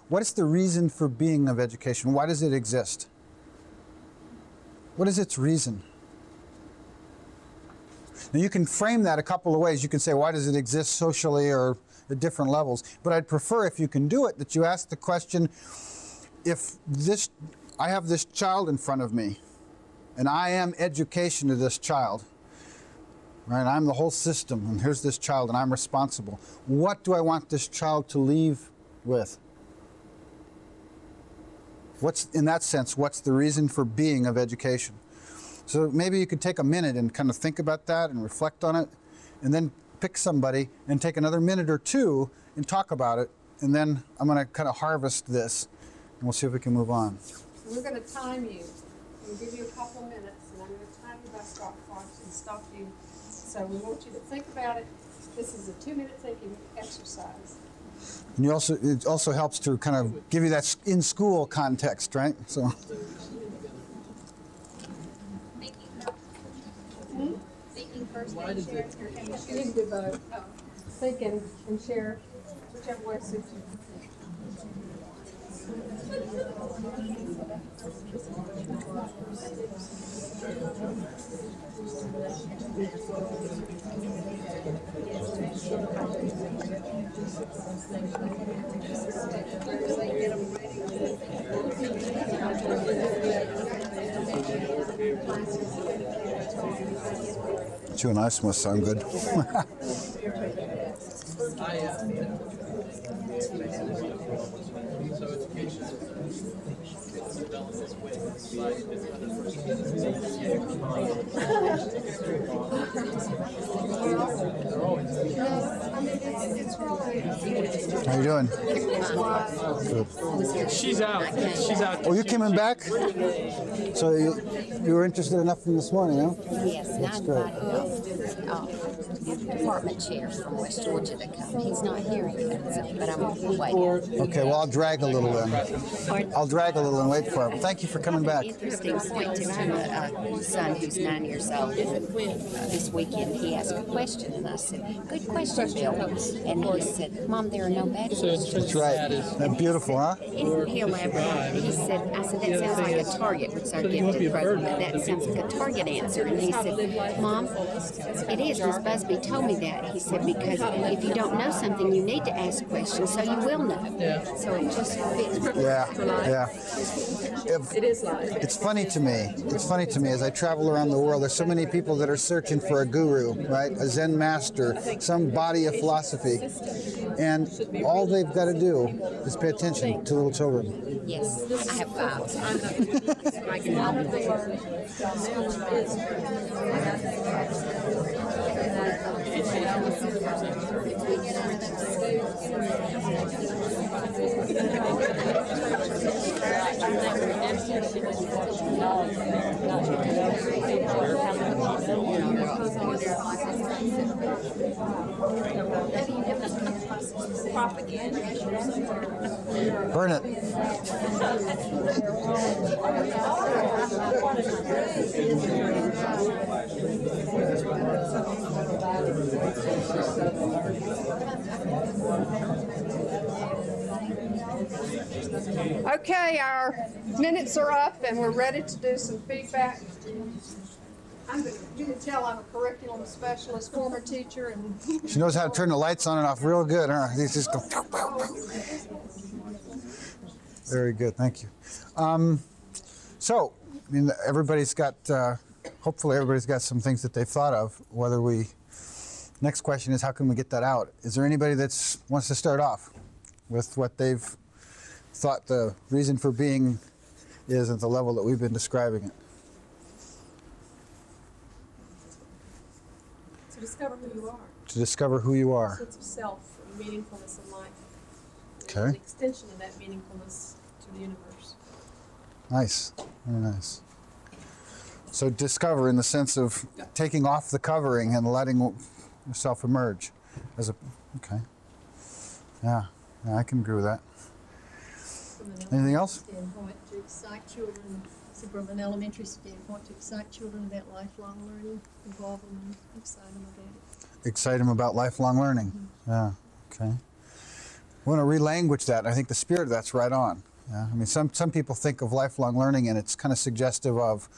What is the reason for being of education? Why does it exist? What is its reason? Now you can frame that a couple of ways. You can say, why does it exist socially or at different levels? But I'd prefer, if you can do it, that you ask the question, if I have this child in front of me, and I am education to this child, right? I'm the whole system, and here's this child, and I'm responsible. What do I want this child to leave with? In that sense, what's the reason for being of education? So maybe you could take a minute and kind of think about that and reflect on it, and then pick somebody and take another minute or two and talk about it, and then I'm going to kind of harvest this, and we'll see if we can move on. We're going to time you. We'll give you a couple of minutes, and I'm going to time you by stopwatch and stop you. So we want you to think about it. This is a 2-minute thinking exercise. And it also helps to kind of give you that in-school context, right? So. Thinking first and share. You can do both. Think and share, whichever way suits you. You and I must sound good. How you doing? Good. She's out. She's out. Oh, you coming back? So you were interested enough from this morning, huh? Yes, and I invited department chair from West Georgia to come. He's not here yet, but I'm waiting. Okay, well, I'll drag a little then. I'll drag a little and wait for him. Thank you for coming back. Interesting point, too. I have a son who's 9 years old, and this weekend he asked a question, and I said, good question, Bill. And he said, Mom, there are no bad questions. That's right. That's beautiful, huh? And he elaborated. He said, I said, that sounds like a target. What's our gifted president? That sounds like a target answer. And he said, Mom, it is. Miss Busby told me that. He said, because if you don't know something, you need to ask questions so you will know. Yeah. So it just fits. Yeah. It is life. It's funny to me. It's funny to me as I travel around the world. There's so many people that are searching for a guru, right? A Zen master, some body of philosophy, and all they've got to do is pay attention to little children. Yes, I have 5. Burn it. Okay, our minutes are up, and we're ready to do some feedback. You can tell I'm a curriculum specialist, former teacher, and She knows how to turn the lights on and off real good, huh? These just go. Very good, thank you. So, I mean, everybody's got, hopefully everybody's got some things that they've thought of. Next question is, how can we get that out? Is there anybody that wants to start off with what they've thought the reason for being is at the level that we've been describing it? To discover who you are. To discover who you are. Sense of self and meaningfulness in life. Okay. An extension of that meaningfulness to the universe. Nice, very nice. So discover in the sense of taking off the covering and letting yourself emerge. Okay. Yeah, I can agree with that. Anything else? Standpoint, to excite children, from an elementary standpoint, to excite children about lifelong learning, involve them and excite them about it. Excite them about lifelong learning. Yeah, okay. We want to relanguage that. I think the spirit of that's right on. Yeah? I mean, some people think of lifelong learning, and it's kind of suggestive of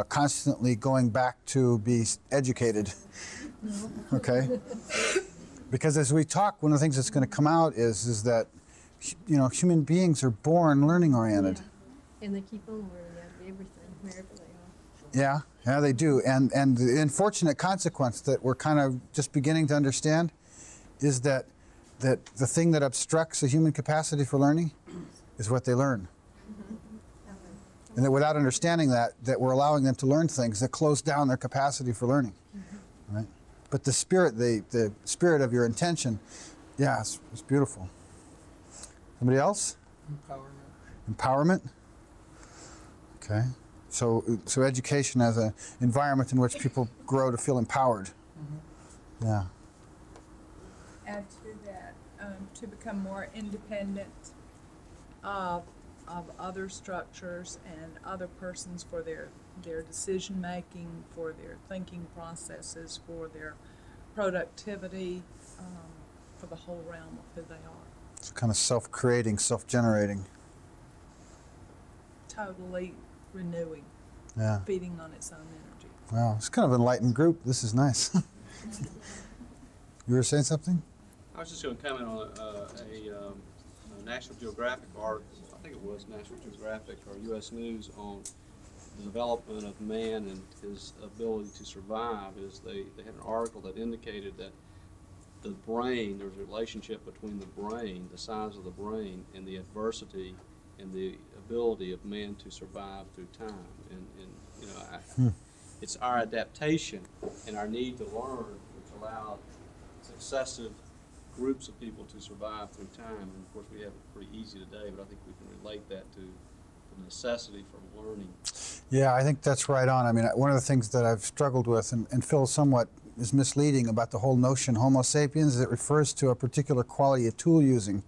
constantly going back to be educated. Okay? Because as we talk, one of the things that's going to come out is that, you know, human beings are born learning oriented. Yeah. And they keep on learning out of everything, wherever they are. Yeah, yeah, they do. And the unfortunate consequence that we're kind of just beginning to understand is that the thing that obstructs a human capacity for learning is what they learn. And that without understanding that we're allowing them to learn things that close down their capacity for learning. Right? But the spirit of your intention, yeah, it's beautiful. Somebody else? Empowerment. Okay. So education as an environment in which people grow to feel empowered. Yeah. Add to that, to become more independent of other structures and other persons for their decision making, for their thinking processes, for their productivity, for the whole realm of who they are. It's kind of self-creating, self-generating. Totally renewing, Yeah. feeding on its own energy. Wow, it's kind of an enlightened group. This is nice. You were saying something? I was just going to comment on a National Geographic article, I think it was National Geographic or U.S. News, on the development of man and his ability to survive. They had an article that indicated that the brain, there's a relationship between the brain, the size of the brain, and the adversity and the ability of man to survive through time. And you know, it's our adaptation and our need to learn which allowed successive groups of people to survive through time. And of course we have it pretty easy today, but I think we can relate that to the necessity for learning. Yeah, I think that's right on. I mean, one of the things that I've struggled with and feel somewhat is misleading about the whole notion Homo sapiens is it refers to a particular quality of tool using,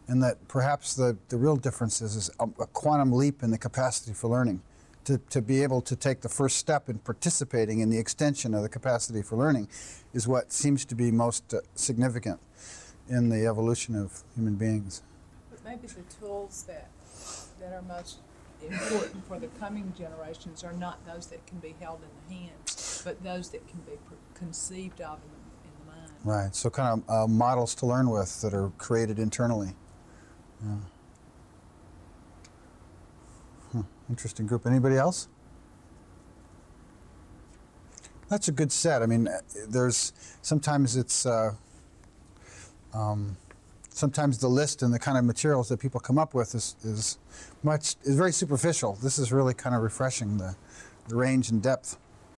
and that perhaps the real difference is a quantum leap in the capacity for learning. To be able to take the first step in participating in the extension of the capacity for learning is what seems to be most significant in the evolution of human beings. But maybe the tools that are most important for the coming generations are not those that can be held in the hand, but those that can be conceived of in the mind. Right, so kind of models to learn with that are created internally. Yeah. Interesting group. Anybody else? That's a good set. I mean, there's sometimes it's sometimes the list and the kind of materials that people come up with is very superficial. This is really kind of refreshing, the range and depth.